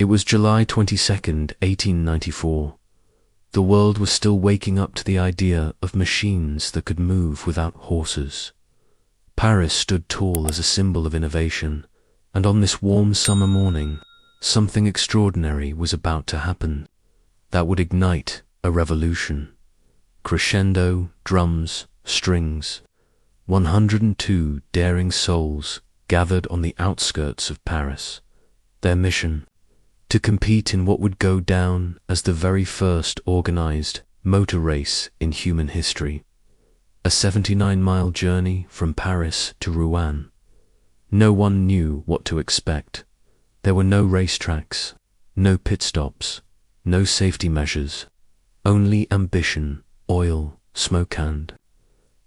was July 22nd, 1894. The world was still waking up to the idea of machines that could move without horses. Paris stood tall as a symbol of innovation, and on this warm summer morning, something extraordinary was about to happen that would ignite a revolution. Crescendo, drums, strings. 102 daring souls gathered on the outskirts of Paris. Their mission: to compete in what would go down as the very first organized motor race in human history. A 79-mile journey from Paris to Rouen. No one knew what to expect. There were no racetracks, no pit stops, no safety measures, only ambition, oil, smoke and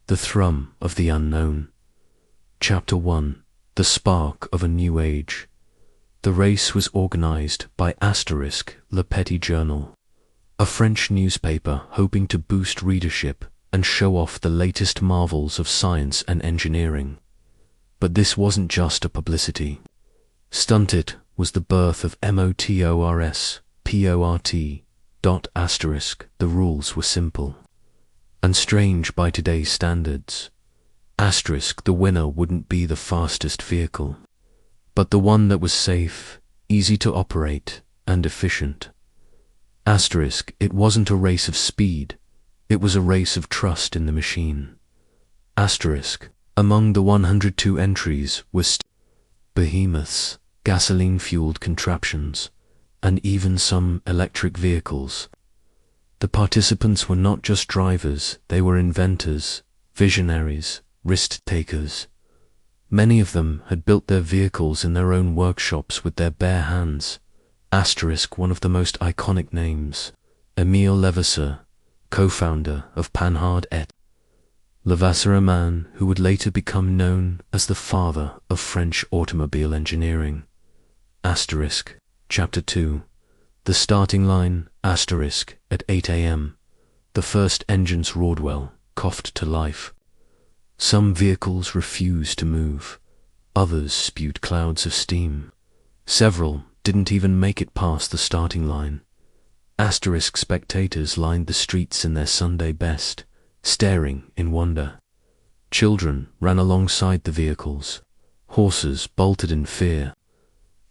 the thrum of the unknown. Chapter 1: The Spark of a New Age. The race was organized by Le Petit Journal, a French newspaper hoping to boost readership and show off the latest marvels of science and engineering. But this wasn't just a publicity. Stunted was the birth of MOTORS, PORT. The rules were simple and strange by today's standards. The winner wouldn't be the fastest vehicle, but the one that was safe, easy to operate, and efficient. It wasn't a race of speed, it was a race of trust in the machine. Among the 102 entries were behemoths, gasoline-fueled contraptions, and even some electric vehicles. The participants were not just drivers, they were inventors, visionaries, risk-takers. Many of them had built their vehicles in their own workshops with their bare hands. One of the most iconic names, Émile Levasseur, co-founder of Panhard et Levasseur, a man who would later become known as the father of French automobile engineering. Chapter 2: The starting line. At 8 a.m. The first engines roared well, coughed to life. Some vehicles refused to move, others spewed clouds of steam. Several didn't even make it past the starting line. Spectators lined the streets in their Sunday best, staring in wonder. Children ran alongside the vehicles. Horses bolted in fear.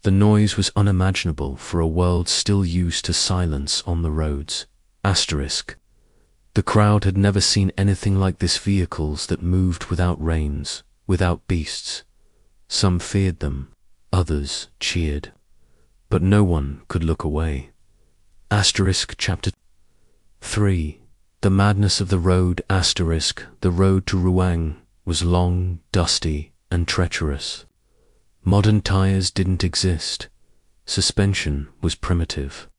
The noise was unimaginable for a world still used to silence on the roads. The crowd had never seen anything like this: vehicles that moved without reins, without beasts. Some feared them, others cheered. But no one could look away. Chapter 3: The Madness of the Road. The road to Rouen was long, dusty, and treacherous. Modern tires didn't exist. Suspension was primitive.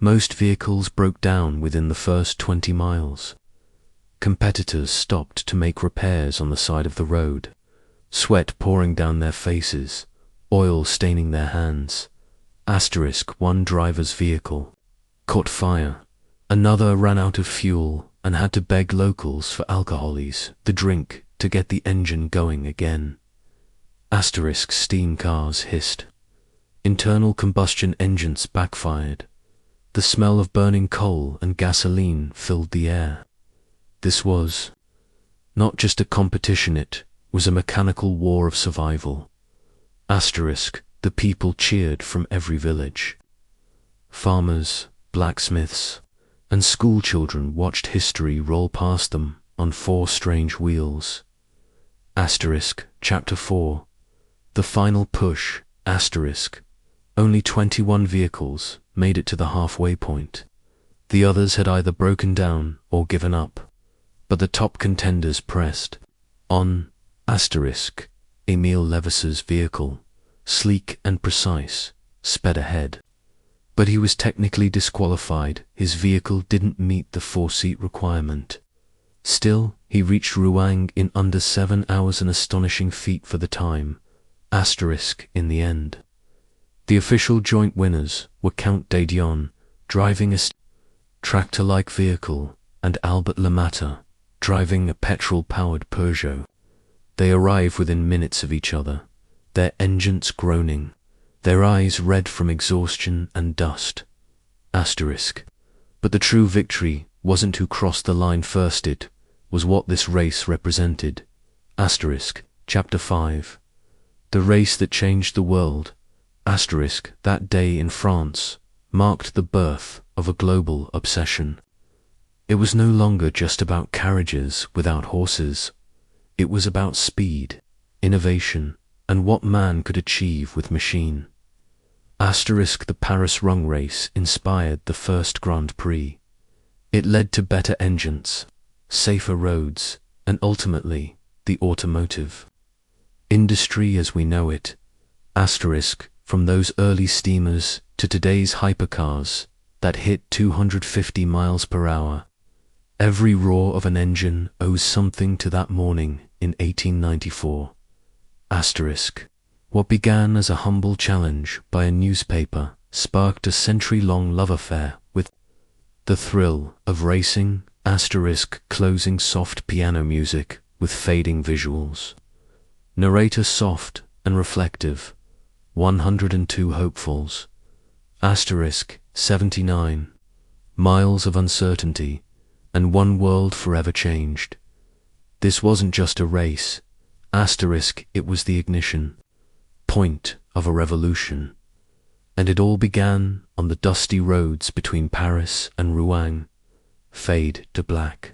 Most vehicles broke down within the first 20 miles. Competitors stopped to make repairs on the side of the road, sweat pouring down their faces, oil staining their hands. One driver's vehicle caught fire. Another ran out of fuel and had to beg locals for alcoholies, the drink, to get the engine going again. Steam cars hissed. Internal combustion engines backfired. The smell of burning coal and gasoline filled the air. This was not just a competition, it was a mechanical war of survival. The people cheered from every village. Farmers, blacksmiths, and schoolchildren watched history roll past them on 4 strange wheels. Chapter 4: The Final Push. Only 21 vehicles made it to the halfway point. The others had either broken down or given up, but the top contenders pressed on. Émile Levasseur's vehicle, sleek and precise, sped ahead. But he was technically disqualified. His vehicle didn't meet the 4-seat requirement. Still, he reached Rouen in under 7 hours, an astonishing feat for the time. In the end, the official joint winners were Count de Dion, driving a tractor-like vehicle, and Albert Lemaitre, driving a petrol-powered Peugeot. They arrived within minutes of each other, their engines groaning, their eyes red from exhaustion and dust. Asterisk. But the true victory wasn't who crossed the line first, it was what this race represented. Asterisk. Chapter 5. The race that changed the world. Asterisk. That day in France marked the birth of a global obsession. It was no longer just about carriages without horses. It was about speed, innovation, and what man could achieve with machine. Asterisk. The Paris-Rouen race inspired the first Grand Prix. It led to better engines, safer roads, and ultimately, the automotive industry as we know it. Asterisk. From those early steamers to today's hypercars that hit 250 miles per hour, every roar of an engine owes something to that morning in 1894. Asterisk. What began as a humble challenge by a newspaper sparked a century-long love affair with the thrill of racing. Asterisk. Closing soft piano music with fading visuals. Narrator soft and reflective. 102 hopefuls. Asterisk. 79 miles of uncertainty and one world forever changed. This wasn't just a race. Asterisk. It was the ignition point of a revolution. And it all began on the dusty roads between Paris and Rouen. Fade to black.